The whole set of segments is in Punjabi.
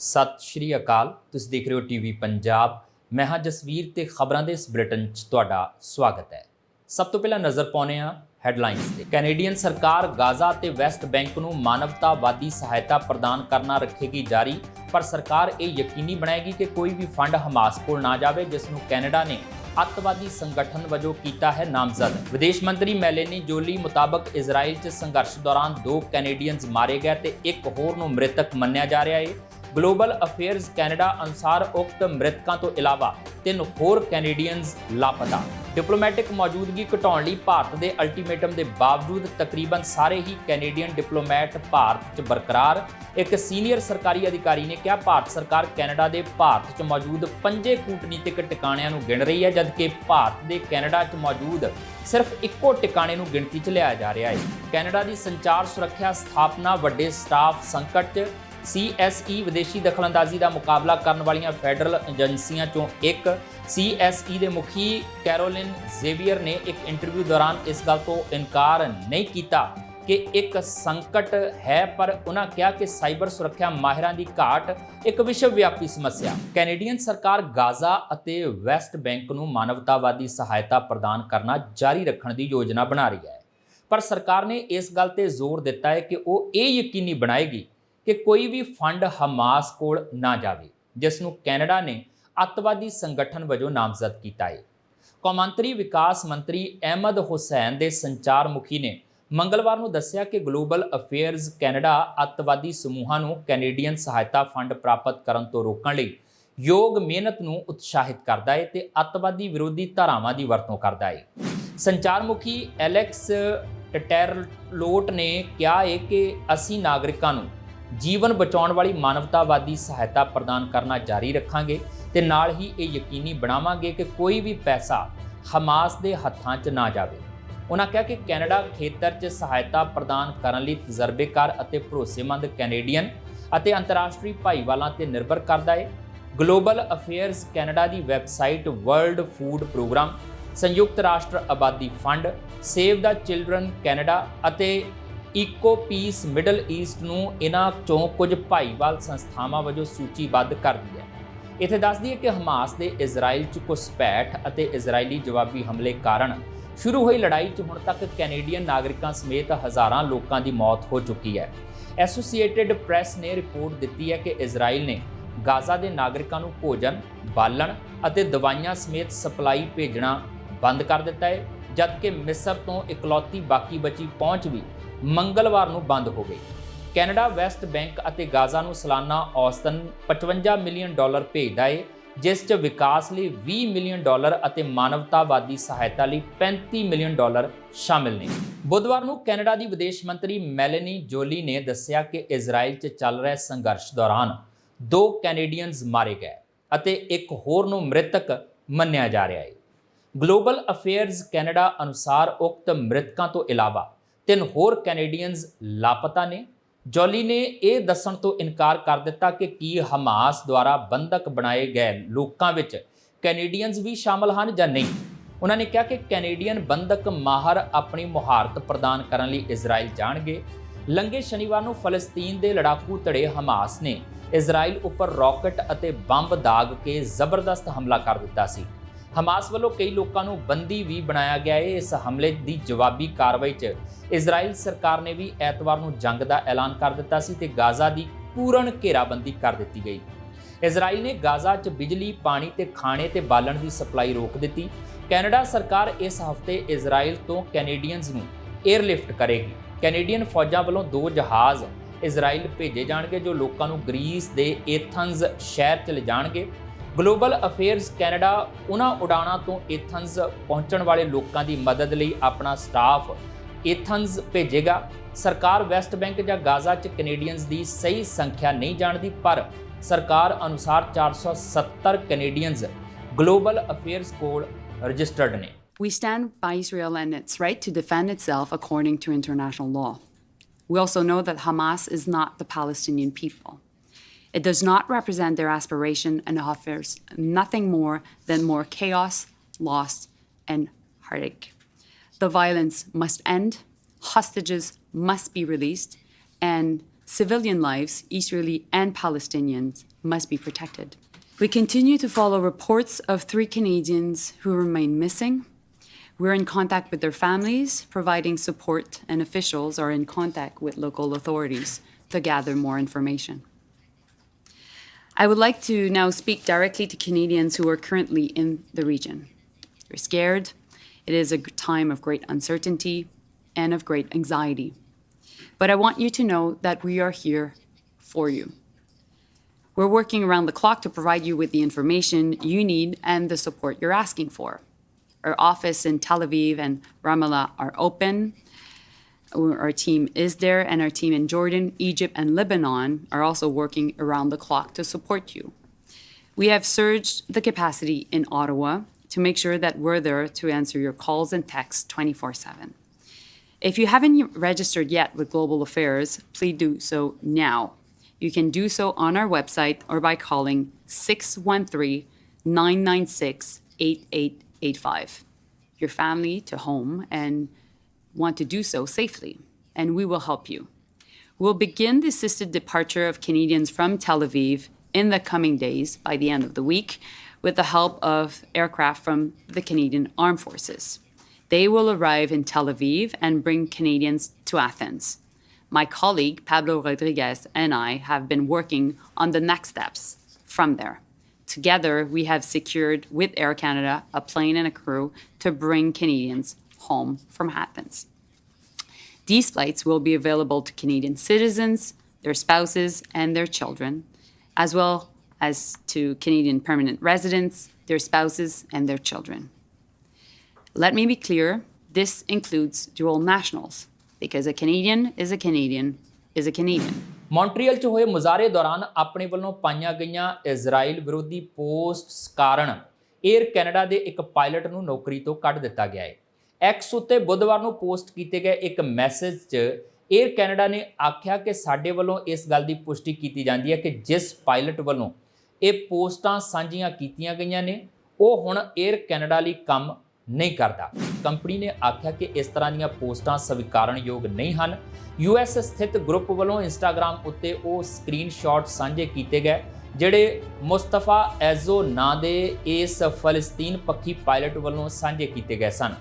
ਸਤਿ ਸ਼੍ਰੀ ਅਕਾਲ। ਤੁਸੀਂ ਦੇਖ ਰਹੇ ਹੋ ਟੀਵੀ ਪੰਜਾਬ। ਮੈਂ ਹਾਂ ਜਸਵੀਰ ਤੇ ਖਬਰਾਂ ਦੇ ਇਸ ਬੁਲੇਟਿਨ 'ਚ ਤੁਹਾਡਾ ਸਵਾਗਤ ਹੈ। ਸਭ ਤੋਂ ਪਹਿਲਾਂ ਨਜ਼ਰ ਪਾਉਂਦੇ ਹਾਂ ਹੈਡਲਾਈਨਸ ਤੇ। ਕੈਨੇਡੀਅਨ ਸਰਕਾਰ ਗਾਜ਼ਾ ਤੇ ਵੈਸਟ ਬੈਂਕ ਨੂੰ ਮਾਨਵਤਾਵਾਦੀ ਸਹਾਇਤਾ ਪ੍ਰਦਾਨ ਕਰਨਾ ਰੱਖੇਗੀ ਜਾਰੀ, ਪਰ ਸਰਕਾਰ ਇਹ ਯਕੀਨੀ ਬਣਾਏਗੀ ਕਿ ਕੋਈ ਵੀ ਫੰਡ ਹਮਾਸ ਕੋਲ ਨਾ ਜਾਵੇ, ਜਿਸ ਨੂੰ ਕੈਨੇਡਾ ਨੇ ਅੱਤਵਾਦੀ ਸੰਗਠਨ ਵਜੋਂ ਕੀਤਾ ਹੈ ਨਾਮਜ਼ਦ। ਵਿਦੇਸ਼ ਮੰਤਰੀ ਮੈਲੇਨੀ ਜੋਲੀ ਮੁਤਾਬਕ ਇਜ਼ਰਾਈਲ 'ਚ ਸੰਘਰਸ਼ ਦੌਰਾਨ 2 ਕੈਨੇਡੀਅਨਸ ਮਾਰੇ ਗਏ ਤੇ ਇੱਕ ਹੋਰ ਨੂੰ ਮ੍ਰਿਤਕ ਮੰਨਿਆ ਜਾ ਰਿਹਾ ਹੈ। ਗਲੋਬਲ ਅਫੇਅਰਜ਼ ਕੈਨੇਡਾ ਅਨੁਸਾਰ ਉਕਤ ਮ੍ਰਿਤਕਾਂ ਤੋਂ ਇਲਾਵਾ 3 ਹੋਰ ਕੈਨੇਡੀਅਨਸ ਲਾਪਤਾ। ਡਿਪਲੋਮੈਟਿਕ ਮੌਜੂਦਗੀ ਘਟਾਉਣ ਲਈ ਭਾਰਤ ਦੇ ਅਲਟੀਮੇਟਮ ਦੇ ਬਾਵਜੂਦ ਤਕਰੀਬਨ ਸਾਰੇ ਹੀ ਕੈਨੇਡੀਅਨ ਡਿਪਲੋਮੈਟ ਭਾਰਤ 'ਚ ਬਰਕਰਾਰ। ਇੱਕ ਸੀਨੀਅਰ ਸਰਕਾਰੀ ਅਧਿਕਾਰੀ ਨੇ ਕਿਹਾ, ਭਾਰਤ ਸਰਕਾਰ ਕੈਨੇਡਾ ਦੇ ਭਾਰਤ 'ਚ ਮੌਜੂਦ 5 ਕੂਟਨੀਤਿਕ ਟਿਕਾਣਿਆਂ ਨੂੰ ਗਿਣ ਰਹੀ ਹੈ, ਜਦਕਿ ਭਾਰਤ ਦੇ ਕੈਨੇਡਾ 'ਚ ਮੌਜੂਦ ਸਿਰਫ ਇੱਕੋ ਟਿਕਾਣੇ ਨੂੰ ਗਿਣਤੀ 'ਚ ਲਿਆਇਆ ਜਾ ਰਿਹਾ ਹੈ। ਕੈਨੇਡਾ ਦੀ ਸੰਚਾਰ ਸੁਰੱਖਿਆ ਸਥਾਪਨਾ ਵੱਡੇ ਸਟਾਫ ਸੰਕਟ 'ਚ। CSE ਵਿਦੇਸ਼ੀ ਦਖਲਅੰਦਾਜ਼ੀ ਦਾ ਮੁਕਾਬਲਾ ਕਰਨ ਵਾਲੀਆਂ ਫੈਡਰਲ ਏਜੰਸੀਆਂ ਚੋਂ ਇੱਕ। CSE ਦੇ ਮੁਖੀ ਕੈਰੋਲਿਨ ਜ਼ੇਵੀਅਰ ਨੇ ਇੱਕ ਇੰਟਰਵਿਊ ਦੌਰਾਨ ਇਸ ਗੱਲ ਤੋਂ ਇਨਕਾਰ ਨਹੀਂ ਕੀਤਾ ਕਿ ਇੱਕ ਸੰਕਟ ਹੈ, ਪਰ ਉਹਨਾਂ ਕਿਹਾ ਕਿ ਸਾਈਬਰ ਸੁਰੱਖਿਆ ਮਾਹਿਰਾਂ ਦੀ ਘਾਟ ਇੱਕ ਵਿਸ਼ਵ ਵਿਆਪੀ ਸਮੱਸਿਆ। ਕੈਨੇਡੀਅਨ ਸਰਕਾਰ ਗਾਜ਼ਾ ਅਤੇ ਵੈਸਟ ਬੈਂਕ ਨੂੰ ਮਾਨਵਤਾਵਾਦੀ ਸਹਾਇਤਾ ਪ੍ਰਦਾਨ ਕਰਨਾ ਜਾਰੀ ਰੱਖਣ ਦੀ ਯੋਜਨਾ ਬਣਾ ਰਹੀ ਹੈ, ਪਰ ਸਰਕਾਰ ਨੇ ਇਸ ਗੱਲ ਤੇ ਜ਼ੋਰ ਦਿੱਤਾ ਹੈ ਕਿ ਉਹ ਇਹ ਯਕੀਨੀ ਬਣਾਏਗੀ ਕਿ ਕੋਈ ਵੀ ਫੰਡ ਹਮਾਸ ਕੋਲ ਨਾ ਜਾਵੇ, ਜਿਸ ਨੂੰ ਕੈਨੇਡਾ ਨੇ ਅੱਤਵਾਦੀ ਸੰਗਠਨ ਵਜੋਂ ਨਾਮਜ਼ਦ ਕੀਤਾ ਹੈ। ਕੌਮਾਂਤਰੀ ਵਿਕਾਸ ਮੰਤਰੀ ਅਹਿਮਦ ਹੁਸੈਨ ਦੇ ਸੰਚਾਰ ਮੁਖੀ ਨੇ ਮੰਗਲਵਾਰ ਨੂੰ ਦੱਸਿਆ ਕਿ ਗਲੋਬਲ ਅਫੇਅਰਜ਼ ਕੈਨੇਡਾ ਅੱਤਵਾਦੀ ਸਮੂਹਾਂ ਨੂੰ ਕੈਨੇਡੀਅਨ ਸਹਾਇਤਾ ਫੰਡ ਪ੍ਰਾਪਤ ਕਰਨ ਤੋਂ ਰੋਕਣ ਲਈ ਯੋਗ ਮਿਹਨਤ ਨੂੰ ਉਤਸ਼ਾਹਿਤ ਕਰਦਾ ਹੈ ਤੇ ਅੱਤਵਾਦੀ ਵਿਰੋਧੀ ਧਾਰਾਵਾਂ ਦੀ ਵਰਤੋਂ ਕਰਦਾ ਹੈ। ਸੰਚਾਰ ਮੁਖੀ ਐਲੈਕਸ ਟਟੈਰਲੋਟ ਨੇ ਕਿਹਾ ਹੈ ਕਿ ਅਸੀਂ ਨਾਗਰਿਕਾਂ ਨੂੰ ਜੀਵਨ ਬਚਾਉਣ ਵਾਲੀ ਮਾਨਵਤਾਵਾਦੀ ਸਹਾਇਤਾ ਪ੍ਰਦਾਨ ਕਰਨਾ ਜਾਰੀ ਰੱਖਾਂਗੇ ਤੇ ਨਾਲ ਹੀ ਇਹ ਯਕੀਨੀ ਬਣਾਵਾਂਗੇ ਕਿ ਕੋਈ ਵੀ ਪੈਸਾ ਹਮਾਸ ਦੇ ਹੱਥਾਂ 'ਚ ਨਾ ਜਾਵੇ। ਉਹਨਾਂ ਕਿਹਾ ਕਿ ਕੈਨੇਡਾ ਖੇਤਰ 'ਚ ਸਹਾਇਤਾ ਪ੍ਰਦਾਨ ਕਰਨ ਲਈ ਤਜਰਬੇਕਾਰ ਅਤੇ ਭਰੋਸੇਮੰਦ ਕੈਨੇਡੀਅਨ ਅਤੇ ਅੰਤਰਰਾਸ਼ਟਰੀ ਭਾਈਵਾਲਾਂ ਤੇ ਨਿਰਭਰ ਕਰਦਾ ਹੈ। ਗਲੋਬਲ ਅਫੇਅਰਜ਼ ਕੈਨੇਡਾ ਦੀ ਵੈਬਸਾਈਟ ਵਰਲਡ ਫੂਡ ਪ੍ਰੋਗਰਾਮ, ਸੰਯੁਕਤ ਰਾਸ਼ਟਰ ਆਬਾਦੀ ਫੰਡ, ਸੇਵ ਦਾ ਚਿਲਡਰਨ ਕੈਨੇਡਾ ਅਤੇ ਈਕੋ ਪੀਸ ਮਿਡਲ ਈਸਟ ਨੂੰ ਇਹਨਾਂ ਚੋਂ ਕੁਝ ਭਾਈਵਾਲ ਸੰਸਥਾਵਾਂ ਵਜੋਂ ਸੂਚੀਬੱਧ ਕਰਦੀ ਹੈ। ਇੱਥੇ ਦੱਸਦੀ ਹੈ ਕਿ ਹਮਾਸ ਦੇ ਇਜ਼ਰਾਈਲ 'ਚ ਘੁਸਪੈਠ ਅਤੇ ਇਜ਼ਰਾਈਲੀ ਜਵਾਬੀ ਹਮਲੇ ਕਾਰਨ ਸ਼ੁਰੂ ਹੋਈ ਲੜਾਈ 'ਚ ਹੁਣ ਤੱਕ ਕੈਨੇਡੀਅਨ ਨਾਗਰਿਕਾਂ ਸਮੇਤ ਹਜ਼ਾਰਾਂ ਲੋਕਾਂ ਦੀ ਮੌਤ ਹੋ ਚੁੱਕੀ ਹੈ। ਐਸੋਸੀਏਟਿਡ ਪ੍ਰੈਸ ਨੇ ਰਿਪੋਰਟ ਦਿੱਤੀ ਹੈ ਕਿ ਇਜ਼ਰਾਈਲ ਨੇ ਗਾਜ਼ਾ ਦੇ ਨਾਗਰਿਕਾਂ ਨੂੰ ਭੋਜਨ, ਬਾਲਣ ਅਤੇ ਦਵਾਈਆਂ ਸਮੇਤ ਸਪਲਾਈ ਭੇਜਣਾ ਬੰਦ ਕਰ ਦਿੱਤਾ ਹੈ, ਜਦਕਿ ਮਿਸਰ ਤੋਂ ਇਕਲੌਤੀ ਬਾਕੀ ਬਚੀ ਪਹੁੰਚ ਵੀ ਮੰਗਲਵਾਰ ਨੂੰ ਬੰਦ ਹੋ ਗਈ। ਕੈਨੇਡਾ ਵੈਸਟ ਬੈਂਕ ਅਤੇ ਗਾਜ਼ਾ ਨੂੰ ਸਾਲਾਨਾ ਔਸਤਨ $55 ਮਿਲੀਅਨ ਭੇਜਦਾ ਹੈ, ਜਿਸ 'ਚ ਵਿਕਾਸ ਲਈ $20 ਮਿਲੀਅਨ ਅਤੇ ਮਾਨਵਤਾਵਾਦੀ ਸਹਾਇਤਾ ਲਈ $35 ਮਿਲੀਅਨ ਸ਼ਾਮਿਲ ਨੇ। ਬੁੱਧਵਾਰ ਨੂੰ ਕੈਨੇਡਾ ਦੀ ਵਿਦੇਸ਼ ਮੰਤਰੀ ਮੈਲੇਨੀ ਜੋਲੀ ਨੇ ਦੱਸਿਆ ਕਿ ਇਜ਼ਰਾਈਲ 'ਚ ਚੱਲ ਰਹੇ ਸੰਘਰਸ਼ ਦੌਰਾਨ 2 ਕੈਨੇਡੀਅਨਸ ਮਾਰੇ ਗਏ ਅਤੇ ਇੱਕ ਹੋਰ ਨੂੰ ਮ੍ਰਿਤਕ ਮੰਨਿਆ ਜਾ ਰਿਹਾ ਹੈ। ਗਲੋਬਲ ਅਫੇਅਰਜ਼ ਕੈਨੇਡਾ ਅਨੁਸਾਰ ਉਕਤ ਮ੍ਰਿਤਕਾਂ ਤੋਂ ਇਲਾਵਾ 3 ਹੋਰ ਕੈਨੇਡੀਅਨਸ ਲਾਪਤਾ ਨੇ। ਜੋਲੀ ਨੇ ਇਹ ਦੱਸਣ ਤੋਂ ਇਨਕਾਰ ਕਰ ਦਿੱਤਾ ਕਿ ਕੀ ਹਮਾਸ ਦੁਆਰਾ ਬੰਧਕ ਬਣਾਏ ਗਏ ਲੋਕਾਂ ਵਿੱਚ ਕੈਨੇਡੀਅਨਸ ਵੀ ਸ਼ਾਮਲ ਹਨ ਜਾਂ ਨਹੀਂ। ਉਹਨਾਂ ਨੇ ਕਿਹਾ ਕਿ ਕੈਨੇਡੀਅਨ ਬੰਧਕ ਮਾਹਰ ਆਪਣੀ ਮੁਹਾਰਤ ਪ੍ਰਦਾਨ ਕਰਨ ਲਈ ਇਜ਼ਰਾਈਲ ਜਾਣਗੇ। ਲੰਘੇ ਸ਼ਨੀਵਾਰ ਨੂੰ ਫਲਸਤੀਨ ਦੇ ਲੜਾਕੂ ਧੜੇ ਹਮਾਸ ਨੇ ਇਜ਼ਰਾਈਲ ਉੱਪਰ ਰਾਕਟ ਅਤੇ ਬੰਬ ਦਾਗ ਕੇ ਜ਼ਬਰਦਸਤ ਹਮਲਾ ਕਰ ਦਿੱਤਾ ਸੀ। ਹਮਾਸ ਵੱਲੋਂ ਕਈ ਲੋਕਾਂ ਨੂੰ ਬੰਦੀ ਵੀ ਬਣਾਇਆ ਗਿਆ ਹੈ। ਇਸ ਹਮਲੇ ਦੀ ਜਵਾਬੀ ਕਾਰਵਾਈ 'ਚ ਇਜ਼ਰਾਈਲ ਸਰਕਾਰ ਨੇ ਵੀ ਐਤਵਾਰ ਨੂੰ ਜੰਗ ਦਾ ਐਲਾਨ ਕਰ ਦਿੱਤਾ ਸੀ ਤੇ ਗਾਜ਼ਾ ਦੀ ਪੂਰਨ ਘੇਰਾਬੰਦੀ ਕਰ ਦਿੱਤੀ ਗਈ। ਇਜ਼ਰਾਈਲ ਨੇ ਗਾਜ਼ਾ 'ਚ ਬਿਜਲੀ, ਪਾਣੀ ਤੇ ਖਾਣੇ ਤੇ ਬਾਲਣ ਦੀ ਸਪਲਾਈ ਰੋਕ ਦਿੱਤੀ। ਕੈਨੇਡਾ ਸਰਕਾਰ ਇਸ ਹਫ਼ਤੇ ਇਜ਼ਰਾਈਲ ਤੋਂ ਕੈਨੇਡੀਅਨਸ ਨੂੰ 에ਅਰਲਿਫਟ ਕਰੇਗੀ। ਕੈਨੇਡੀਅਨ ਫੌਜਾਂ ਵੱਲੋਂ 2 ਜਹਾਜ਼ ਇਜ਼ਰਾਈਲ ਭੇਜੇ ਜਾਣਗੇ ਜੋ ਲੋਕਾਂ ਨੂੰ ਗ੍ਰੀਸ ਦੇ ਏਥਨਜ਼ ਸ਼ਹਿਰ 'ਚ ਲਿਜਾਣਗੇ। ਗਲੋਬਲ ਅਫੇਅਰਜ਼ ਕੈਨੇਡਾ ਉਹਨਾਂ ਉਡਾਣਾਂ ਤੋਂ ਏਥਨਜ਼ ਪਹੁੰਚਣ ਵਾਲੇ ਲੋਕਾਂ ਦੀ ਮਦਦ ਲਈ ਆਪਣਾ ਸਟਾਫ ਏਥਨਜ਼ ਭੇਜੇਗਾ। ਸਰਕਾਰ ਵੈਸਟ ਬੈਂਕ ਜਾਂ ਗਾਜ਼ਾ 'ਚ ਕੈਨੇਡੀਅਨਸ ਦੀ ਸਹੀ ਸੰਖਿਆ ਨਹੀਂ ਜਾਣਦੀ, ਪਰ ਸਰਕਾਰ ਅਨੁਸਾਰ 470 ਕੈਨੇਡੀਅਨਸ ਗਲੋਬਲ ਅਫੇਅਰਜ਼ ਕੋਲ ਰਜਿਸਟਰਡ ਨੇ। We stand by Israel and its right to defend itself according to international law. We also know that Hamas is not the Palestinian people. It does not represent their aspiration and offers nothing more than more chaos, loss, and heartache. The violence must end, hostages must be released, and civilian lives, Israeli and Palestinians, must be protected. We continue to follow reports of 3 Canadians who remain missing. We're in contact with their families, providing support, and officials are in contact with local authorities to gather more information. I would like to now speak directly to Canadians who are currently in the region. They're scared. It is a time of great uncertainty and of great anxiety. But I want you to know that we are here for you. We're working around the clock to provide you with the information you need and the support you're asking for. Our office in Tel Aviv and Ramallah are open. Our team is there, and our team in Jordan, Egypt, and Lebanon are also working around the clock to support you. We have surged the capacity in Ottawa to make sure that we're there to answer your calls and texts 24/7. If you haven't registered yet with Global Affairs, please do so now. You can do so on our website or by calling 613-996-8885. Your family to home and want to do so safely, and we will help you. We'll begin the assisted departure of Canadians from Tel Aviv in the coming days by the end of the week with the help of aircraft from the Canadian Armed Forces. They will arrive in Tel Aviv and bring Canadians to Athens. My colleague, Pablo Rodriguez, and I have been working on the next steps from there. Together, we have secured with Air Canada a plane and a crew to bring Canadians home from Athens. These flights will be available to Canadian citizens, their spouses, and their children, as well as to Canadian permanent residents, their spouses, and their children. Let me be clear, this includes dual nationals, because a Canadian is a Canadian is a Canadian. Montreal 'ਚ ਹੋਏ ਮੁਜ਼ਾਹਰੇ ਦੌਰਾਨ ਆਪਣੇ ਵੱਲੋਂ ਪਾਈਆਂ ਗਈਆਂ ਇਜ਼ਰਾਈਲ ਵਿਰੋਧੀ ਪੋਸਟਸ ਕਾਰਨ 에ਅਰ ਕੈਨੇਡਾ ਦੇ ਇੱਕ ਪਾਇਲਟ ਨੂੰ ਨੌਕਰੀ ਤੋਂ ਕੱਢ ਦਿੱਤਾ ਗਿਆ ਹੈ। ਐਕਸ ਉੱਤੇ ਬੁੱਧਵਾਰ ਨੂੰ ਪੋਸਟ ਕੀਤੇ ਗਏ ਇੱਕ ਮੈਸੇਜ 'ਚ 에ਅਰ ਕੈਨੇਡਾ ਨੇ ਆਖਿਆ ਕਿ ਸਾਡੇ ਵੱਲੋਂ ਇਸ ਗੱਲ ਦੀ ਪੁਸ਼ਟੀ ਕੀਤੀ ਜਾਂਦੀ ਹੈ ਕਿ ਜਿਸ ਪਾਇਲਟ ਵੱਲੋਂ ਇਹ ਪੋਸਟਾਂ ਸਾਂਝੀਆਂ ਕੀਤੀਆਂ ਗਈਆਂ ਨੇ ਉਹ ਹੁਣ 에ਅਰ ਕੈਨੇਡਾ ਲਈ ਕੰਮ ਨਹੀਂ ਕਰਦਾ। ਕੰਪਨੀ ਨੇ ਆਖਿਆ ਕਿ ਇਸ ਤਰ੍ਹਾਂ ਦੀਆਂ ਪੋਸਟਾਂ ਸਵੀਕਾਰਨਯੋਗ ਨਹੀਂ ਹਨ। US ਸਥਿਤ ਗਰੁੱਪ ਵੱਲੋਂ ਇੰਸਟਾਗ੍ਰਾਮ ਉੱਤੇ ਉਹ ਸਕਰੀਨਸ਼ਾਟ ਸਾਂਝੇ ਕੀਤੇ ਗਏ ਜਿਹੜੇ ਮੁਸਤਫਾ ਐਜ਼ੋ ਨਾਂ ਦੇ ਇਸ ਫਲਸਤੀਨ ਪੱਖੀ ਪਾਇਲਟ ਵੱਲੋਂ ਸਾਂਝੇ ਕੀਤੇ ਗਏ ਸਨ।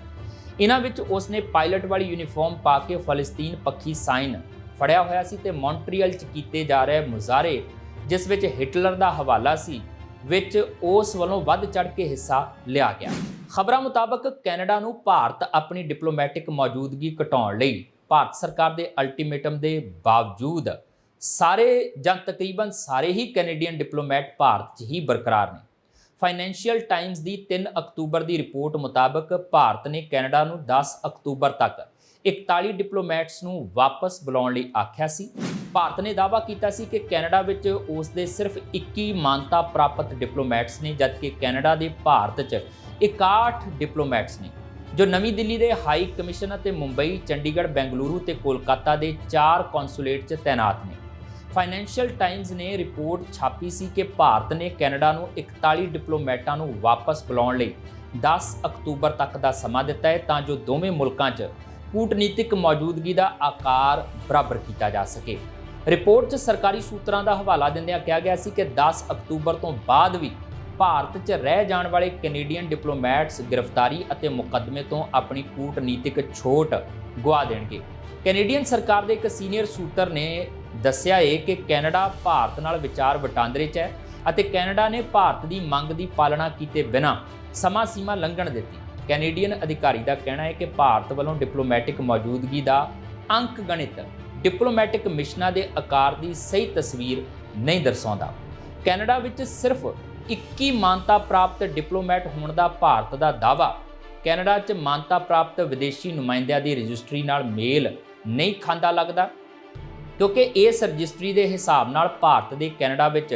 ਇਹਨਾਂ ਵਿੱਚ ਉਸਨੇ ਪਾਇਲਟ ਵਾਲੀ ਯੂਨੀਫਾਰਮ ਪਾ ਕੇ ਫਲਸਤੀਨ ਪੱਖੀ ਸਾਈਨ ਫੜਿਆ ਹੋਇਆ ਸੀ ਤੇ ਮੌਂਟਰੀਅਲ 'ਚ ਕੀਤੇ ਜਾ ਰਹੇ ਮੁਜ਼ਾਹਰੇ ਜਿਸ ਵਿੱਚ ਹਿਟਲਰ ਦਾ ਹਵਾਲਾ ਸੀ ਵਿੱਚ ਉਸ ਵੱਲੋਂ ਵੱਧ ਚੜ੍ਹ ਕੇ ਹਿੱਸਾ ਲਿਆ ਗਿਆ। ਖਬਰਾਂ ਮੁਤਾਬਕ ਕੈਨੇਡਾ ਨੂੰ ਭਾਰਤ ਆਪਣੀ ਡਿਪਲੋਮੈਟਿਕ ਮੌਜੂਦਗੀ ਘਟਾਉਣ ਲਈ ਭਾਰਤ ਸਰਕਾਰ ਦੇ ਅਲਟੀਮੇਟਮ ਦੇ ਬਾਵਜੂਦ ਸਾਰੇ ਜਾਂ ਤਕਰੀਬਨ ਸਾਰੇ ਹੀ ਕੈਨੇਡੀਅਨ ਡਿਪਲੋਮੈਟ ਭਾਰਤ 'ਚ ਹੀ ਬਰਕਰਾਰ ਨੇ। ਫਾਈਨੈਂਸ਼ੀਅਲ ਟਾਈਮਜ਼ ਦੀ 3 ਅਕਤੂਬਰ ਦੀ ਰਿਪੋਰਟ ਮੁਤਾਬਕ ਭਾਰਤ ਨੇ ਕੈਨੇਡਾ ਨੂੰ 10 ਅਕਤੂਬਰ ਤੱਕ 41 ਡਿਪਲੋਮੈਟਸ ਨੂੰ ਵਾਪਸ ਬੁਲਾਉਣ ਲਈ ਆਖਿਆ ਸੀ। ਭਾਰਤ ਨੇ ਦਾਅਵਾ ਕੀਤਾ ਸੀ ਕਿ ਕੈਨੇਡਾ ਵਿੱਚ ਉਸ ਦੇ ਸਿਰਫ 21 ਮਾਨਤਾ ਪ੍ਰਾਪਤ ਡਿਪਲੋਮੈਟਸ ਨੇ ਜਦਕਿ ਕੈਨੇਡਾ ਦੇ ਭਾਰਤ 'ਚ 61 ਡਿਪਲੋਮੈਟਸ ਨੇ ਜੋ ਨਵੀਂ ਦਿੱਲੀ ਦੇ ਹਾਈ ਕਮਿਸ਼ਨ ਅਤੇ ਮੁੰਬਈ, ਚੰਡੀਗੜ੍ਹ, ਬੈਂਗਲੁਰੂ ਤੇ ਕੋਲਕਾਤਾ ਦੇ 4 ਕੌਂਸੂਲੇਟ 'ਚ ਤੈਨਾਤ ਨੇ। ਫਾਈਨੈਂਸ਼ੀਅਲ ਟਾਈਮਜ਼ ਨੇ ਰਿਪੋਰਟ ਛਾਪੀ ਸੀ ਕਿ ਭਾਰਤ ਨੇ ਕੈਨੇਡਾ ਨੂੰ 41 ਡਿਪਲੋਮੈਟਾਂ ਨੂੰ ਵਾਪਸ ਬੁਲਾਉਣ ਲਈ 10 ਅਕਤੂਬਰ ਤੱਕ ਦਾ ਸਮਾਂ ਦਿੱਤਾ ਹੈ ਤਾਂ ਜੋ ਦੋਵੇਂ ਮੁਲਕਾਂ 'ਚ ਕੂਟਨੀਤਿਕ ਮੌਜੂਦਗੀ ਦਾ ਆਕਾਰ ਬਰਾਬਰ ਕੀਤਾ ਜਾ ਸਕੇ। ਰਿਪੋਰਟ 'ਚ ਸਰਕਾਰੀ ਸੂਤਰਾਂ ਦਾ ਹਵਾਲਾ ਦਿੰਦਿਆਂ ਕਿਹਾ ਗਿਆ ਸੀ ਕਿ 10 ਅਕਤੂਬਰ ਤੋਂ ਬਾਅਦ ਵੀ ਭਾਰਤ 'ਚ ਰਹਿ ਜਾਣ ਵਾਲੇ ਕੈਨੇਡੀਅਨ ਡਿਪਲੋਮੈਟਸ ਗ੍ਰਿਫਤਾਰੀ ਅਤੇ ਮੁਕੱਦਮੇ ਤੋਂ ਆਪਣੀ ਕੂਟਨੀਤਿਕ ਛੋਟ ਗੁਆ ਦੇਣਗੇ। ਕੈਨੇਡੀਅਨ ਸਰਕਾਰ ਦੇ ਇੱਕ ਸੀਨੀਅਰ ਸੂਤਰ ਨੇ ਦੱਸਿਆ ਹੈ ਕਿ ਕੈਨੇਡਾ ਭਾਰਤ ਨਾਲ ਵਿਚਾਰ ਵਟਾਂਦਰੇ 'ਚ ਹੈ ਅਤੇ ਕੈਨੇਡਾ ਨੇ ਭਾਰਤ ਦੀ ਮੰਗ ਦੀ ਪਾਲਣਾ ਕੀਤੇ ਬਿਨਾਂ ਸਮਾਂ ਸੀਮਾ ਲੰਘਣ ਦਿੱਤੀ। ਕੈਨੇਡੀਅਨ ਅਧਿਕਾਰੀ ਦਾ ਕਹਿਣਾ ਹੈ ਕਿ ਭਾਰਤ ਵੱਲੋਂ ਡਿਪਲੋਮੈਟਿਕ ਮੌਜੂਦਗੀ ਦਾ ਅੰਕ ਗਣਿਤ ਡਿਪਲੋਮੈਟਿਕ ਮਿਸ਼ਨਾਂ ਦੇ ਆਕਾਰ ਦੀ ਸਹੀ ਤਸਵੀਰ ਨਹੀਂ ਦਰਸਾਉਂਦਾ। ਕੈਨੇਡਾ ਵਿੱਚ ਸਿਰਫ 21 ਮਾਨਤਾ ਪ੍ਰਾਪਤ ਡਿਪਲੋਮੈਟ ਹੋਣ ਦਾ ਭਾਰਤ ਦਾ ਦਾਅਵਾ ਕੈਨੇਡਾ 'ਚ ਮਾਨਤਾ ਪ੍ਰਾਪਤ ਵਿਦੇਸ਼ੀ ਨੁਮਾਇੰਦਿਆਂ ਦੀ ਰਜਿਸਟਰੀ ਨਾਲ ਮੇਲ ਨਹੀਂ ਖਾਂਦਾ ਲੱਗਦਾ ਕਿਉਂਕਿ ਇਸ ਰਜਿਸਟਰੀ ਦੇ ਹਿਸਾਬ ਨਾਲ ਭਾਰਤ ਦੇ ਕੈਨੇਡਾ ਵਿੱਚ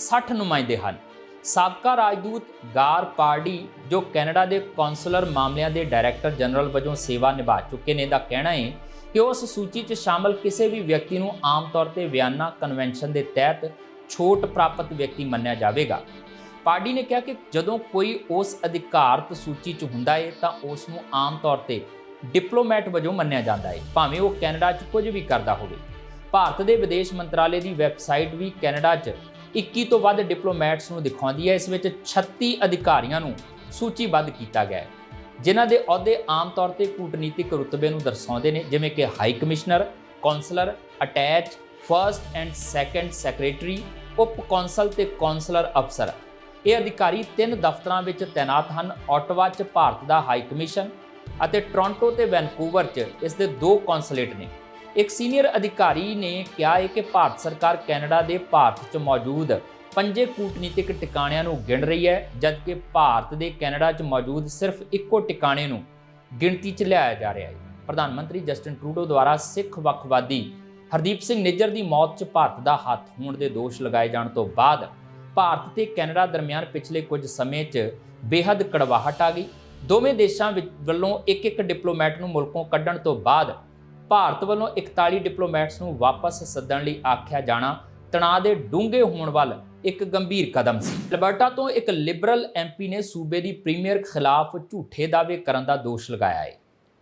60 ਨੁਮਾਇੰਦੇ ਹਨ। ਸਾਬਕਾ ਰਾਜਦੂਤ ਗਾਰ ਪਾਰਡੀ ਜੋ ਕੈਨੇਡਾ ਦੇ ਕੌਂਸੂਲਰ ਮਾਮਲਿਆਂ ਦੇ ਡਾਇਰੈਕਟਰ ਜਨਰਲ ਵਜੋਂ ਸੇਵਾ ਨਿਭਾ ਚੁੱਕੇ ਨੇ ਦਾ ਕਹਿਣਾ ਹੈ ਕਿ ਉਸ ਸੂਚੀ 'ਚ ਸ਼ਾਮਲ ਕਿਸੇ ਵੀ ਵਿਅਕਤੀ ਨੂੰ ਆਮ ਤੌਰ ਤੇ ਵਿਆਨਾ ਕਨਵੈਨਸ਼ਨ ਦੇ ਤਹਿਤ ਛੋਟ ਪ੍ਰਾਪਤ ਵਿਅਕਤੀ ਮੰਨਿਆ ਜਾਵੇਗਾ। ਪਾਰਡੀ ਨੇ ਕਿਹਾ ਕਿ ਜਦੋਂ ਕੋਈ ਉਸ ਅਧਿਕਾਰਤ ਸੂਚੀ 'ਚ ਹੁੰਦਾ ਹੈ ਤਾਂ ਉਸ ਨੂੰ ਆਮ ਤੌਰ ਤੇ ਡਿਪਲੋਮੈਟ ਵਜੋਂ ਮੰਨਿਆ ਜਾਂਦਾ ਹੈ ਭਾਵੇਂ ਉਹ ਕੈਨੇਡਾ 'ਚ ਕੁਝ ਵੀ ਕਰਦਾ ਹੋਵੇ। ਭਾਰਤ ਦੇ ਵਿਦੇਸ਼ ਮੰਤਰਾਲੇ ਦੀ ਵੈਬਸਾਈਟ ਵੀ ਕੈਨੇਡਾ 'ਚ 21 ਤੋਂ ਵੱਧ ਡਿਪਲੋਮੈਟਸ ਨੂੰ ਦਿਖਾਉਂਦੀ ਹੈ। ਇਸ ਵਿੱਚ 36 ਅਧਿਕਾਰੀਆਂ ਨੂੰ ਸੂਚੀਬੱਧ ਕੀਤਾ ਗਿਆ ਹੈ, ਜਿਨ੍ਹਾਂ ਦੇ ਅਹੁਦੇ ਆਮ ਤੌਰ ਤੇ ਕੂਟਨੀਤਿਕ ਰੁਤਬੇ ਨੂੰ ਦਰਸਾਉਂਦੇ ਨੇ, ਜਿਵੇਂ ਕਿ high commissioner, councillor, attach, first and second secretary, up council ਤੇ ਕੌਂਸਲਰ ਅਫਸਰ। ਇਹ ਅਧਿਕਾਰੀ 3 ਦਫ਼ਤਰਾਂ ਵਿੱਚ ਤੈਨਾਤ ਹਨ। ਓਟਵਾ 'ਚ ਭਾਰਤ ਦਾ ਹਾਈ ਕਮਿਸ਼ਨ ਅਤੇ ਟੋਰਾਂਟੋ ਤੇ ਵੈਨਕੂਵਰ 'ਚ ਇਸ ਦੇ 2 ਕੌਂਸਲੇਟ ਨੇ। ਇੱਕ ਸੀਨੀਅਰ ਅਧਿਕਾਰੀ ਨੇ ਕਿਹਾ ਹੈ ਕਿ ਭਾਰਤ ਸਰਕਾਰ ਕੈਨੇਡਾ ਦੇ ਭਾਰਤ 'ਚ ਮੌਜੂਦ 5 ਕੂਟਨੀਤਿਕ ਟਿਕਾਣਿਆਂ ਨੂੰ ਗਿਣ ਰਹੀ ਹੈ, ਜਦਕਿ ਭਾਰਤ ਦੇ ਕੈਨੇਡਾ 'ਚ ਮੌਜੂਦ ਸਿਰਫ ਇੱਕੋ ਟਿਕਾਣੇ ਨੂੰ ਗਿਣਤੀ 'ਚ ਲਿਆਇਆ ਜਾ ਰਿਹਾ ਹੈ। ਪ੍ਰਧਾਨ ਮੰਤਰੀ ਜਸਟਿਨ ਟਰੂਡੋ ਦੁਆਰਾ ਸਿੱਖ ਵੱਖਵਾਦੀ ਹਰਦੀਪ ਸਿੰਘ ਨਿੱਜਰ ਦੀ ਮੌਤ 'ਚ ਭਾਰਤ ਦਾ ਹੱਥ ਹੋਣ ਦੇ ਦੋਸ਼ ਲਗਾਏ ਜਾਣ ਤੋਂ ਬਾਅਦ ਭਾਰਤ ਤੇ ਕੈਨੇਡਾ ਦਰਮਿਆਨ ਪਿਛਲੇ ਕੁਝ ਸਮੇਂ 'ਚ ਬੇਹੱਦ ਕੜਵਾਹਟ ਆ ਗਈ। ਦੋਵੇਂ ਦੇਸ਼ਾਂ ਵੱਲੋਂ ਇੱਕ ਡਿਪਲੋਮੈਟ ਨੂੰ ਮੁਲਕੋਂ ਕੱਢਣ ਤੋਂ ਬਾਅਦ ਭਾਰਤ ਵੱਲੋਂ 41 ਡਿਪਲੋਮੈਟਸ ਨੂੰ ਵਾਪਸ ਸੱਦਣ ਲਈ ਆਖਿਆ ਜਾਣਾ ਤਣਾਅ ਦੇ ਡੂੰਘੇ ਹੋਣ ਵੱਲ ਇੱਕ ਗੰਭੀਰ ਕਦਮ ਸੀ। ਅਲਬਰਟਾ ਤੋਂ ਇੱਕ ਲਿਬਰਲ ਐਮਪੀ ਨੇ ਸੂਬੇ ਦੀ ਪ੍ਰੀਮੀਅਰ ਖਿਲਾਫ ਝੂਠੇ ਦਾਅਵੇ ਕਰਨ ਦਾ ਦੋਸ਼ ਲਗਾਇਆ ਹੈ।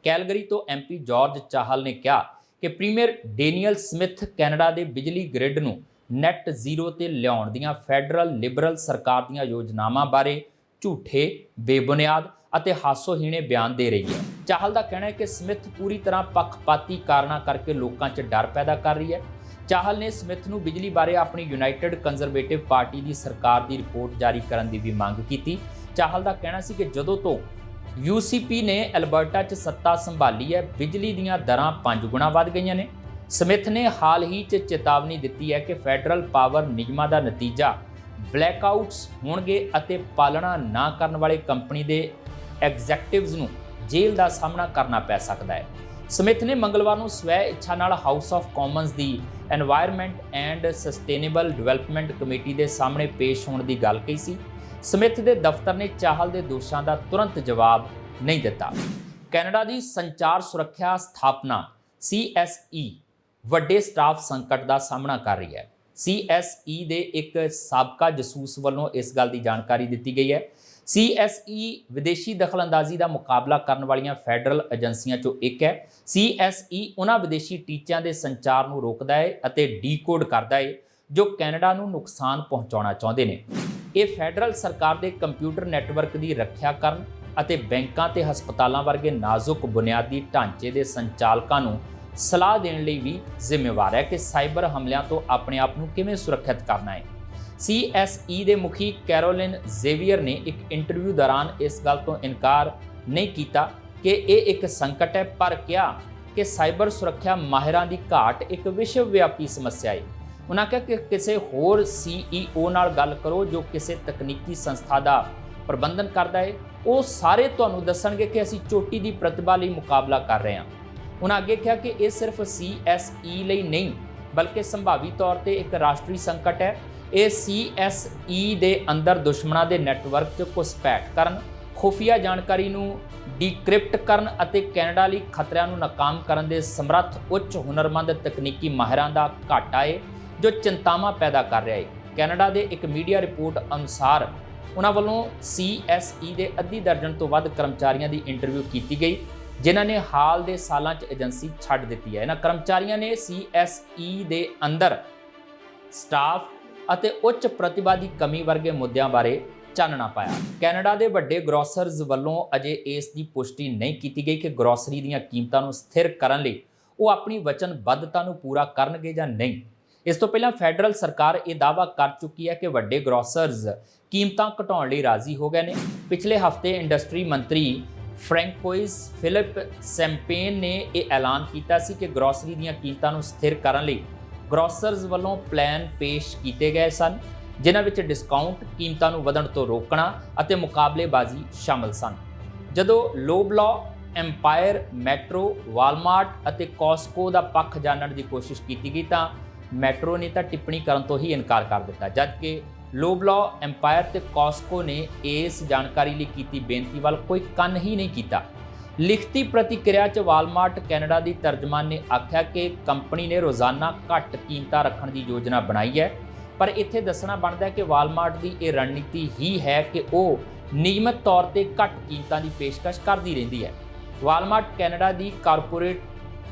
ਕੈਲਗਰੀ ਤੋਂ ਐਮਪੀ ਜਾਰਜ ਚਾਹਲ ਨੇ ਕਿਹਾ ਕਿ ਪ੍ਰੀਮੀਅਰ ਡੇਨੀਅਲ ਸਮਿਥ ਕੈਨੇਡਾ ਦੇ ਬਿਜਲੀ ਗ੍ਰਿਡ ਨੂੰ ਨੈਟ ਜ਼ੀਰੋ ਤੇ ਲਿਆਉਣ ਦੀਆਂ ਫੈਡਰਲ ਲਿਬਰਲ ਸਰਕਾਰ ਦੀਆਂ ਯੋਜਨਾਵਾਂ ਬਾਰੇ ਝੂਠੇ, ਬੇਬੁਨਿਆਦ ਅਤੇ ਹਾਸੋਹੀਣੇ ਬਿਆਨ ਦੇ ਰਹੀ ਹੈ। ਚਾਹਲ ਦਾ ਕਹਿਣਾ ਹੈ ਕਿ ਸਮਿਥ ਪੂਰੀ ਤਰ੍ਹਾਂ ਪੱਖਪਾਤੀ ਕਾਰਨਾਂ ਕਰਕੇ ਲੋਕਾਂ 'ਚ ਡਰ ਪੈਦਾ ਕਰ ਰਹੀ ਹੈ। ਚਾਹਲ ਨੇ ਸਮਿਥ ਨੂੰ ਬਿਜਲੀ ਬਾਰੇ ਆਪਣੀ ਯੂਨਾਈਟਿਡ ਕੰਜ਼ਰਵੇਟਿਵ ਪਾਰਟੀ ਦੀ ਸਰਕਾਰ ਦੀ ਰਿਪੋਰਟ ਜਾਰੀ ਕਰਨ ਦੀ ਵੀ ਮੰਗ ਕੀਤੀ। ਚਾਹਲ ਦਾ ਕਹਿਣਾ ਸੀ ਕਿ ਜਦੋਂ ਤੋਂ UCP ਨੇ ਅਲਬਰਟਾ 'ਚ ਸੱਤਾ ਸੰਭਾਲੀ ਹੈ, ਬਿਜਲੀ ਦੀਆਂ ਦਰਾਂ 5 ਗੁਣਾ ਵੱਧ ਗਈਆਂ ਨੇ। ਸਮਿਥ ਨੇ ਹਾਲ ਹੀ 'ਚ ਚੇਤਾਵਨੀ ਦਿੱਤੀ ਹੈ ਕਿ ਫੈਡਰਲ ਪਾਵਰ ਨਿਗਮਾਂ ਦਾ ਨਤੀਜਾ ਬਲੈਕਆਊਟਸ ਹੋਣਗੇ ਅਤੇ ਪਾਲਣਾ ਨਾ ਕਰਨ ਵਾਲੇ ਕੰਪਨੀ ਦੇ ਐਗਜ਼ੈਕਟਿਵਜ਼ ਨੂੰ ਜੇਲ੍ਹ ਦਾ ਸਾਹਮਣਾ ਕਰਨਾ ਪੈ ਸਕਦਾ ਹੈ। ਸਮਿਥ ਨੇ ਮੰਗਲਵਾਰ ਨੂੰ ਸਵੈ ਇੱਛਾ ਨਾਲ house of Commons the environment and sustainable development committee ਦੇ ਸਾਹਮਣੇ ਪੇਸ਼ ਹੋਣ ਦੀ ਗੱਲ ਕਹੀ ਸੀ। ਸਮਿਥ ਦੇ ਦਫ਼ਤਰ ਨੇ ਚਾਹਲ ਦੇ ਦੋਸ਼ਾਂ ਦਾ ਤੁਰੰਤ ਜਵਾਬ ਨਹੀਂ ਦਿੱਤਾ। ਕੈਨੇਡਾ ਦੀ ਸੰਚਾਰ ਸੁਰੱਖਿਆ ਸਥਾਪਨਾ CSE ਵੱਡੇ ਸਟਾਫ ਸੰਕਟ ਦਾ ਸਾਹਮਣਾ ਕਰ ਰਹੀ ਹੈ। CSE ਦੇ ਇੱਕ ਸਾਬਕਾ ਜਸੂਸ ਵੱਲੋਂ ਇਸ ਗੱਲ ਦੀ ਜਾਣਕਾਰੀ ਦਿੱਤੀ ਗਈ ਹੈ। CSE ਵਿਦੇਸ਼ੀ ਦਖਲਅੰਦਾਜ਼ੀ ਦਾ ਮੁਕਾਬਲਾ ਕਰਨ ਵਾਲੀਆਂ ਫੈਡਰਲ ਏਜੰਸੀਆਂ 'ਚੋਂ ਇੱਕ ਹੈ। CSE ਉਹਨਾਂ ਵਿਦੇਸ਼ੀ ਟੀਚਿਆਂ ਦੇ ਸੰਚਾਰ ਨੂੰ ਰੋਕਦਾ ਹੈ ਅਤੇ ਡੀਕੋਡ ਕਰਦਾ ਹੈ ਜੋ ਕੈਨੇਡਾ ਨੂੰ ਨੁਕਸਾਨ ਪਹੁੰਚਾਉਣਾ ਚਾਹੁੰਦੇ ਨੇ। ਇਹ ਫੈਡਰਲ ਸਰਕਾਰ ਦੇ ਕੰਪਿਊਟਰ ਨੈਟਵਰਕ ਦੀ ਰੱਖਿਆ ਕਰਨ ਅਤੇ ਬੈਂਕਾਂ ਤੇ ਹਸਪਤਾਲਾਂ ਵਰਗੇ ਨਾਜ਼ੁਕ ਬੁਨਿਆਦੀ ਢਾਂਚੇ ਦੇ ਸੰਚਾਲਕਾਂ ਨੂੰ ਸਲਾਹ ਦੇਣ ਲਈ ਵੀ ਜ਼ਿੰਮੇਵਾਰ ਹੈ ਕਿ ਸਾਈਬਰ ਹਮਲਿਆਂ ਤੋਂ ਆਪਣੇ ਆਪ ਨੂੰ ਕਿਵੇਂ ਸੁਰੱਖਿਅਤ ਕਰਨਾ ਹੈ। CSE ਦੇ ਮੁਖੀ ਕੈਰੋਲਿਨ ਜ਼ੇਵੀਅਰ ਨੇ ਇੱਕ ਇੰਟਰਵਿਊ ਦੌਰਾਨ ਇਸ ਗੱਲ ਤੋਂ ਇਨਕਾਰ ਨਹੀਂ ਕੀਤਾ ਕਿ ਇਹ ਇੱਕ ਸੰਕਟ ਹੈ, ਪਰ ਕਿਹਾ ਕਿ ਸਾਈਬਰ ਸੁਰੱਖਿਆ ਮਾਹਿਰਾਂ ਦੀ ਘਾਟ ਇੱਕ ਵਿਸ਼ਵ ਵਿਆਪੀ ਸਮੱਸਿਆ ਹੈ। ਉਹਨਾਂ ਕਿਹਾ ਕਿ ਕਿਸੇ ਹੋਰ CEO ਨਾਲ ਗੱਲ ਕਰੋ ਜੋ ਕਿਸੇ ਤਕਨੀਕੀ ਸੰਸਥਾ ਦਾ ਪ੍ਰਬੰਧਨ ਕਰਦਾ ਹੈ, ਉਹ ਸਾਰੇ ਤੁਹਾਨੂੰ ਦੱਸਣਗੇ ਕਿ ਅਸੀਂ ਚੋਟੀ ਦੀ ਪ੍ਰਤਿਭਾ ਲਈ ਮੁਕਾਬਲਾ ਕਰ ਰਹੇ ਹਾਂ। ਉਹਨਾਂ ਅੱਗੇ ਕਿਹਾ ਕਿ ਇਹ ਸਿਰਫ CSE ਲਈ ਨਹੀਂ ਬਲਕਿ ਸੰਭਾਵੀ ਤੌਰ ਤੇ ਇੱਕ ਰਾਸ਼ਟਰੀ ਸੰਕਟ ਹੈ। ਇਹ CSE ਦੇ ਅੰਦਰ ਦੁਸ਼ਮਣਾਂ ਦੇ ਨੈਟਵਰਕ 'ਚ ਘੁਸਪੈਠ ਕਰਨ, ਖੁਫੀਆ ਜਾਣਕਾਰੀ ਨੂੰ ਡੀਕ੍ਰਿਪਟ ਕਰਨ ਅਤੇ ਕੈਨੇਡਾ ਲਈ ਖਤਰਿਆਂ ਨੂੰ ਨਾਕਾਮ ਕਰਨ ਦੇ ਸਮਰੱਥ ਉੱਚ ਹੁਨਰਮੰਦ ਤਕਨੀਕੀ ਮਾਹਿਰਾਂ ਦਾ ਘਾਟਾ ਹੈ ਜੋ ਚਿੰਤਾਵਾਂ ਪੈਦਾ ਕਰ ਰਿਹਾ ਹੈ। ਕੈਨੇਡਾ ਦੇ ਇੱਕ ਮੀਡੀਆ ਰਿਪੋਰਟ ਅਨੁਸਾਰ ਉਹਨਾਂ ਵੱਲੋਂ CSE ਦੇ ਅੱਧੀ ਦਰਜਨ ਤੋਂ ਵੱਧ ਕਰਮਚਾਰੀਆਂ ਦੀ ਇੰਟਰਵਿਊ ਕੀਤੀ ਗਈ ਜਿਨ੍ਹਾਂ ਨੇ ਹਾਲ ਦੇ ਸਾਲਾਂ 'ਚ ਏਜੰਸੀ ਛੱਡ ਦਿੱਤੀ ਹੈ। ਇਹਨਾਂ ਕਰਮਚਾਰੀਆਂ ਨੇ CSE ਦੇ ਅੰਦਰ ਸਟਾਫ ਅਤੇ ਉੱਚ ਪ੍ਰਤਿਭਾ ਦੀ ਕਮੀ ਵਰਗੇ ਮੁੱਦਿਆਂ ਬਾਰੇ ਚਾਨਣਾ ਪਾਇਆ। ਕੈਨੇਡਾ ਦੇ ਵੱਡੇ ਗਰੋਸਰਜ਼ ਵੱਲੋਂ ਅਜੇ ਇਸ ਦੀ ਪੁਸ਼ਟੀ ਨਹੀਂ ਕੀਤੀ ਗਈ ਕਿ ਗਰੋਸਰੀ ਦੀਆਂ ਕੀਮਤਾਂ ਨੂੰ ਸਥਿਰ ਕਰਨ ਲਈ ਉਹ ਆਪਣੀ ਵਚਨਬੱਧਤਾ ਨੂੰ ਪੂਰਾ ਕਰਨਗੇ ਜਾਂ ਨਹੀਂ। ਇਸ ਤੋਂ ਪਹਿਲਾਂ ਫੈਡਰਲ ਸਰਕਾਰ ਇਹ ਦਾਅਵਾ ਕਰ ਚੁੱਕੀ ਹੈ ਕਿ ਵੱਡੇ ਗਰੋਸਰਜ਼ ਕੀਮਤਾਂ ਘਟਾਉਣ ਲਈ ਰਾਜ਼ੀ ਹੋ ਗਏ ਨੇ। ਪਿਛਲੇ ਹਫ਼ਤੇ ਇੰਡਸਟਰੀ ਮੰਤਰੀ ਫ੍ਰੈਂਕੋਇਸ ਫਿਲਿਪ ਸੈਂਪੇਨ ਨੇ ਇਹ ਐਲਾਨ ਕੀਤਾ ਸੀ ਕਿ ਗਰੋਸਰੀ ਦੀਆਂ ਕੀਮਤਾਂ ਨੂੰ ਸਥਿਰ ਕਰਨ ਲਈ ਗਰੋਸਰਜ਼ ਵੱਲੋਂ ਪਲਾਨ ਪੇਸ਼ ਕੀਤੇ ਗਏ ਸਨ, ਜਿਨ੍ਹਾਂ ਵਿੱਚ ਡਿਸਕਾਊਂਟ, ਕੀਮਤਾਂ ਨੂੰ ਵਧਣ ਤੋਂ ਰੋਕਣਾ ਅਤੇ ਮੁਕਾਬਲੇਬਾਜ਼ੀ ਸ਼ਾਮਲ ਸਨ। ਜਦੋਂ ਲੋਬਲਾ, ਐਮਪਾਇਰ, ਮੈਟਰੋ, ਵਾਲਮਾਰਟ ਅਤੇ ਕਾਸਕੋ ਦਾ ਪੱਖ ਜਾਣਨ ਦੀ ਕੋਸ਼ਿਸ਼ ਕੀਤੀ ਗਈ ਤਾਂ ਮੈਟਰੋ ਨੇ ਤਾਂ ਟਿੱਪਣੀ ਕਰਨ ਤੋਂ ਹੀ ਇਨਕਾਰ ਕਰ ਦਿੱਤਾ, ਜਦਕਿ ਲੋਬਲਾ, ਐਮਪਾਇਰ ਤੇ ਕਾਸਕੋ ਨੇ ਇਸ ਜਾਣਕਾਰੀ ਲਈ ਕੀਤੀ ਬੇਨਤੀ ਵੱਲ ਕੋਈ ਕੰਨ ਹੀ ਨਹੀਂ ਕੀਤਾ। ਲਿਖਤੀ ਪ੍ਰਤੀਕਿਰਿਆ 'ਚ ਵਾਲਮਾਰਟ ਕੈਨੇਡਾ ਦੀ ਤਰਜਮਾਨ ਨੇ ਆਖਿਆ ਕਿ ਕੰਪਨੀ ਨੇ ਰੋਜ਼ਾਨਾ ਘੱਟ ਕੀਮਤਾਂ ਰੱਖਣ ਦੀ ਯੋਜਨਾ ਬਣਾਈ ਹੈ, ਪਰ ਇੱਥੇ ਦੱਸਣਾ ਬਣਦਾ ਹੈ ਕਿ ਵਾਲਮਾਰਟ ਦੀ ਇਹ ਰਣਨੀਤੀ ਹੀ ਹੈ ਕਿ ਉਹ ਨਿਯਮਿਤ ਤੌਰ ਤੇ ਘੱਟ ਕੀਮਤਾਂ ਦੀ ਪੇਸ਼ਕਸ਼ ਕਰਦੀ ਰਹਿੰਦੀ ਹੈ। ਵਾਲਮਾਰਟ ਕੈਨੇਡਾ ਦੀ ਕਾਰਪੋਰੇਟ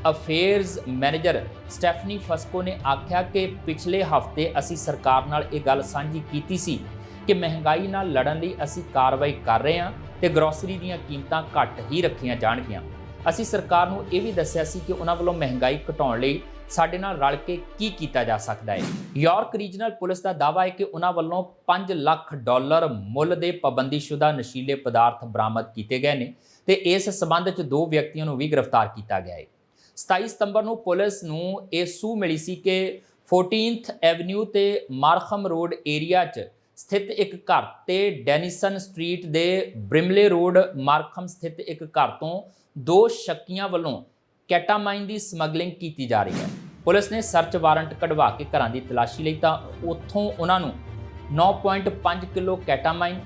ਅਫੇਅਰਸ ਮੈਨੇਜਰ ਸਟੈਫਨੀ ਫਸਕੋ ਨੇ ਆਖਿਆ ਕਿ ਪਿਛਲੇ ਹਫ਼ਤੇ ਅਸੀਂ ਸਰਕਾਰ ਨਾਲ ਇਹ ਗੱਲ ਸਾਂਝੀ ਕੀਤੀ ਸੀ ਕਿ ਮਹਿੰਗਾਈ ਨਾਲ ਲੜਨ ਲਈ ਅਸੀਂ ਕਾਰਵਾਈ ਕਰ ਰਹੇ ਹਾਂ ਤੇ ਗਰੋਸਰੀ ਦੀਆਂ ਕੀਮਤਾਂ ਘੱਟ ਹੀ ਰੱਖੀਆਂ ਜਾਣਗੀਆਂ। ਅਸੀਂ ਸਰਕਾਰ ਨੂੰ ਇਹ ਵੀ ਦੱਸਿਆ ਸੀ ਕਿ ਉਹਨਾਂ ਵੱਲੋਂ ਮਹਿੰਗਾਈ ਘਟਾਉਣ ਲਈ ਸਾਡੇ ਨਾਲ ਰਲ ਕੇ ਕੀ ਕੀਤਾ ਜਾ ਸਕਦਾ ਹੈ। ਯਾਰਕ ਰੀਜਨਲ ਪੁਲਿਸ ਦਾ ਦਾਅਵਾ ਹੈ ਕਿ ਉਹਨਾਂ ਵੱਲੋਂ $5 ਲੱਖ ਮੁੱਲ ਦੇ ਪਾਬੰਦੀਸ਼ੁਦਾ ਨਸ਼ੀਲੇ ਪਦਾਰਥ ਬਰਾਮਦ ਕੀਤੇ ਗਏ ਨੇ ਤੇ ਇਸ ਸਬੰਧ 'ਚ 2 ਵਿਅਕਤੀਆਂ ਨੂੰ ਵੀ ਗ੍ਰਿਫਤਾਰ ਕੀਤਾ ਗਿਆ ਹੈ। 27 ਸਤੰਬਰ ਨੂੰ ਪੁਲਿਸ ਨੂੰ ਇਹ ਸੂਹ ਮਿਲੀ ਸੀ ਕਿ 14th ਐਵਨਿਊ ਤੇ ਮਾਰਖਮ ਰੋਡ ਏਰੀਆ 'ਚ ਸਥਿਤ ਇੱਕ ਘਰ ਤੇ ਡੈਨੀਸਨ ਸਟਰੀਟ ਦੇ ਬ੍ਰਿਮਲੇ ਰੋਡ ਮਾਰਖਮ ਸਥਿਤ ਇੱਕ ਘਰ ਤੋਂ 2 ਸ਼ੱਕੀਆਂ ਵੱਲੋਂ ਕੈਟਾਮਾਈਨ ਦੀ ਸਮਗਲਿੰਗ ਕੀਤੀ ਜਾ ਰਹੀ ਹੈ। ਪੁਲਿਸ ਨੇ ਸਰਚ ਵਾਰੰਟ ਕਢਵਾ ਕੇ ਘਰਾਂ ਦੀ ਤਲਾਸ਼ੀ ਲਈ ਤਾਂ ਉੱਥੋਂ ਉਹਨਾਂ ਨੂੰ 9.5 ਕਿਲੋ ਕੈਟਾਮਾਈਨ,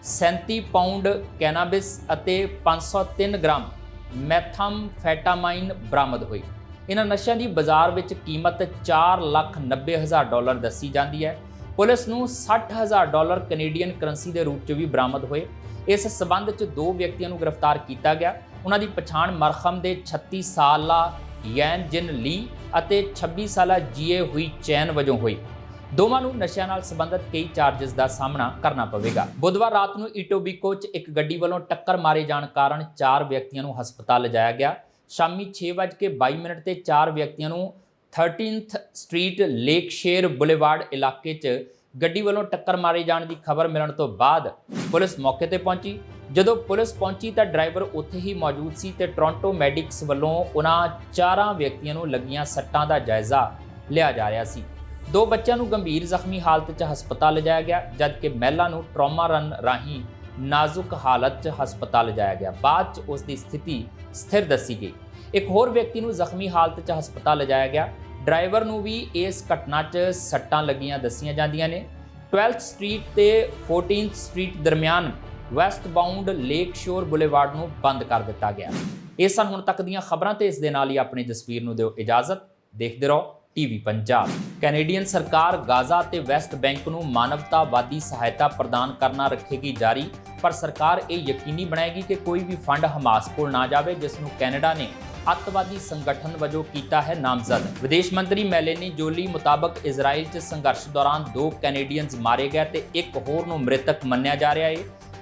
37 ਪਾਉਂਡ ਕੈਨਾਬਿਸ ਅਤੇ 503 ਗ੍ਰਾਮ ਮੈਥਾਮਫੈਟਾਮਾਈਨ ਬਰਾਮਦ ਹੋਈ। ਇਹਨਾਂ ਨਸ਼ਿਆਂ ਦੀ ਬਾਜ਼ਾਰ ਵਿੱਚ ਕੀਮਤ $4,90,000 ਦੱਸੀ ਜਾਂਦੀ ਹੈ। ਪੁਲਿਸ ਨੂੰ $60,000 ਕੈਨੇਡੀਅਨ ਕਰੰਸੀ ਦੇ ਰੂਪ 'ਚ ਵੀ ਬਰਾਮਦ ਹੋਏ। ਇਸ ਸਬੰਧ 'ਚ 2 ਵਿਅਕਤੀਆਂ ਨੂੰ ਗ੍ਰਿਫਤਾਰ ਕੀਤਾ ਗਿਆ। ਉਹਨਾਂ ਦੀ ਪਛਾਣ ਮਰਖਮ ਦੇ 36 ਸਾਲਾ ਯੈਨ ਜਿਨ ਲੀ ਅਤੇ 26 ਸਾਲਾ ਜੀਏ ਹੁਈ ਚੈਨ ਵਜੋਂ ਹੋਈ। ਦੋਵਾਂ ਨੂੰ ਨਸ਼ਿਆਂ ਨਾਲ ਸੰਬੰਧਿਤ ਕਈ ਚਾਰजेस ਦਾ ਸਾਹਮਣਾ ਕਰਨਾ ਪਵੇਗਾ। ਬੁੱਧਵਾਰ ਰਾਤ ਨੂੰ ਇਟੋਬੀਕੋ 'ਚ ਇੱਕ ਗੱਡੀ ਵੱਲੋਂ ਟੱਕਰ ਮਾਰੇ ਜਾਣ ਕਾਰਨ 4 ਵਿਅਕਤੀਆਂ ਨੂੰ ਹਸਪਤਾਲ ਲਿਜਾਇਆ ਗਿਆ। ਸ਼ਾਮੀ 6:22 ਤੇ 4 ਵਿਅਕਤੀਆਂ ਨੂੰ 13th ਸਟਰੀਟ ਲੇਕਸ਼ੇਰ ਬੁਲੇਵਾਰਡ ਇਲਾਕੇ 'ਚ ਗੱਡੀ ਵੱਲੋਂ ਟੱਕਰ ਮਾਰੇ ਜਾਣ ਦੀ ਖਬਰ ਮਿਲਣ ਤੋਂ ਬਾਅਦ ਪੁਲਿਸ ਮੌਕੇ ਤੇ ਪਹੁੰਚੀ। ਜਦੋਂ ਪੁਲਿਸ ਪਹੁੰਚੀ ਤਾਂ ਡਰਾਈਵਰ ਉੱਥੇ ਹੀ ਮੌਜੂਦ ਸੀ ਤੇ ਟੋਰਾਂਟੋ ਮੈਡਿਕਸ ਵੱਲੋਂ ਉਹਨਾਂ 4 ਵਿਅਕਤੀਆਂ ਨੂੰ ਲੱਗੀਆਂ ਸੱਟਾਂ ਦਾ ਜਾਇਜ਼ਾ ਲਿਆ ਜਾ ਰਿਹਾ ਸੀ। 2 ਬੱਚਿਆਂ ਨੂੰ ਗੰਭੀਰ ਜ਼ਖਮੀ ਹਾਲਤ 'ਚ ਹਸਪਤਾਲ ਲਿਜਾਇਆ ਗਿਆ, ਜਦਕਿ ਮਹਿਲਾ ਨੂੰ ਟਰਾਮਾ ਰਨ ਰਾਹੀਂ ਨਾਜ਼ੁਕ ਹਾਲਤ 'ਚ ਹਸਪਤਾਲ ਲਿਜਾਇਆ ਗਿਆ। ਬਾਅਦ 'ਚ ਉਸ ਦੀ ਸਥਿਤੀ ਸਥਿਰ ਦੱਸੀ ਗਈ। ਇੱਕ ਹੋਰ ਵਿਅਕਤੀ ਨੂੰ ਜ਼ਖਮੀ ਹਾਲਤ 'ਚ ਹਸਪਤਾਲ ਲਿਜਾਇਆ ਗਿਆ। ਡਰਾਈਵਰ ਨੂੰ ਵੀ ਇਸ ਘਟਨਾ 'ਚ ਸੱਟਾਂ ਲੱਗੀਆਂ ਦੱਸੀਆਂ ਜਾਂਦੀਆਂ ਨੇ। 12th ਸਟਰੀਟ ਤੇ 14th ਸਟਰੀਟ ਦਰਮਿਆਨ ਵੈਸਟ ਬਾਉਂਡ ਲੇਕ ਸ਼ੋਰ ਬੁਲੇਵਾਰਡ ਨੂੰ ਬੰਦ ਕਰ ਦਿੱਤਾ ਗਿਆ। ਇਹ ਸਨ ਹੁਣ ਤੱਕ ਦੀਆਂ ਖਬਰਾਂ ਤੇ ਇਸ ਦੇ ਨਾਲ ਹੀ ਆਪਣੀ ਜਸਵੀਰ ਨੂੰ ਦਿਓ ਇਜਾਜ਼ਤ। ਦੇਖਦੇ ਰਹੋ ਟੀਵੀ ਪੰਜਾਬ। ਕੈਨੇਡੀਅਨ ਸਰਕਾਰ ਗਾਜ਼ਾ ਤੇ ਵੈਸਟ ਬੈਂਕ ਨੂੰ ਮਾਨਵਤਾਵਾਦੀ ਸਹਾਇਤਾ ਪ੍ਰਦਾਨ ਕਰਨਾ ਰੱਖੇਗੀ ਜਾਰੀ, ਪਰ ਸਰਕਾਰ ਇਹ ਯਕੀਨੀ ਬਣਾਏਗੀ ਕਿ ਕੋਈ ਵੀ ਫੰਡ ਹਮਾਸ ਕੋਲ ਨਾ ਜਾਵੇ, ਜਿਸ ਨੂੰ ਕੈਨੇਡਾ ਨੇ ਅੱਤਵਾਦੀ ਸੰਗਠਨ ਵਜੋਂ ਕੀਤਾ ਹੈ ਨਾਮਜ਼ਦ। ਵਿਦੇਸ਼ ਮੰਤਰੀ ਮੈਲੇਨੀ ਜੋਲੀ ਮੁਤਾਬਕ ਇਜ਼ਰਾਈਲ 'ਚ ਸੰਘਰਸ਼ ਦੌਰਾਨ 2 ਕੈਨੇਡੀਅਨਸ ਮਾਰੇ ਗਏ ਤੇ ਇੱਕ ਹੋਰ ਨੂੰ ਮ੍ਰਿਤਕ ਮੰਨਿਆ ਜਾ ਰਿਹਾ ਹੈ।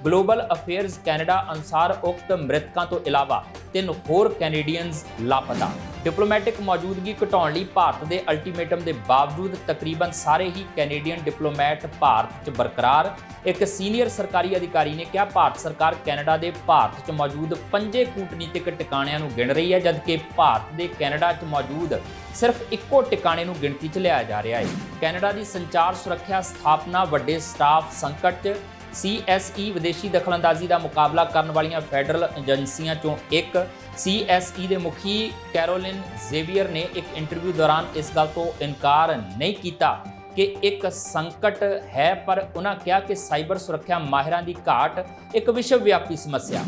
ਗਲੋਬਲ ਅਫੇਅਰਸ ਕੈਨੇਡਾ ਅਨੁਸਾਰ ਉਕਤ ਮ੍ਰਿਤਕਾਂ ਤੋਂ ਇਲਾਵਾ 3 ਹੋਰ ਕੈਨੇਡੀਅਨਸ ਲਾਪਤਾ। ਡਿਪਲੋਮੈਟਿਕ ਮੌਜੂਦਗੀ ਘਟਾਉਣ ਲਈ ਭਾਰਤ ਦੇ ਅਲਟੀਮੇਟਮ ਦੇ ਬਾਵਜੂਦ ਤਕਰੀਬਨ ਸਾਰੇ ਹੀ ਕੈਨੇਡੀਅਨ ਡਿਪਲੋਮੈਟ ਭਾਰਤ 'ਚ ਬਰਕਰਾਰ। ਇੱਕ ਸੀਨੀਅਰ ਸਰਕਾਰੀ ਅਧਿਕਾਰੀ ਨੇ ਕਿਹਾ ਭਾਰਤ ਸਰਕਾਰ ਕੈਨੇਡਾ ਦੇ ਭਾਰਤ 'ਚ ਮੌਜੂਦ 5 ਕੂਟਨੀਤਿਕ ਟਿਕਾਣਿਆਂ ਨੂੰ ਗਿਣ ਰਹੀ ਹੈ, ਜਦਕਿ ਭਾਰਤ ਦੇ ਕੈਨੇਡਾ 'ਚ ਮੌਜੂਦ ਸਿਰਫ ਇੱਕੋ ਟਿਕਾਣੇ ਨੂੰ ਗਿਣਤੀ 'ਚ ਲਿਆਇਆ ਜਾ ਰਿਹਾ ਹੈ। ਕੈਨੇਡਾ ਦੀ ਸੰਚਾਰ ਸੁਰੱਖਿਆ ਸਥਾਪਨਾ ਵੱਡੇ ਸਟਾਫ ਸੰਕਟ 'ਚ। CSE ਵਿਦੇਸ਼ੀ ਦਖਲਅੰਦਾਜ਼ੀ ਦਾ ਮੁਕਾਬਲਾ ਕਰਨ ਵਾਲੀਆਂ ਫੈਡਰਲ ਏਜੰਸੀਆਂ 'ਚੋਂ ਇੱਕ। CSE ਦੇ ਮੁਖੀ ਕੈਰੋਲਿਨ ਜ਼ੇਵੀਅਰ ਨੇ ਇੱਕ ਇੰਟਰਵਿਊ ਦੌਰਾਨ ਇਸ ਗੱਲ ਤੋਂ ਇਨਕਾਰ ਨਹੀਂ ਕੀਤਾ ਕਿ ਇੱਕ ਸੰਕਟ ਹੈ, ਪਰ ਉਹਨਾਂ ਕਿਹਾ ਕਿ ਸਾਈਬਰ ਸੁਰੱਖਿਆ ਮਾਹਿਰਾਂ ਦੀ ਘਾਟ ਇੱਕ ਵਿਸ਼ਵ ਵਿਆਪੀ ਸਮੱਸਿਆ।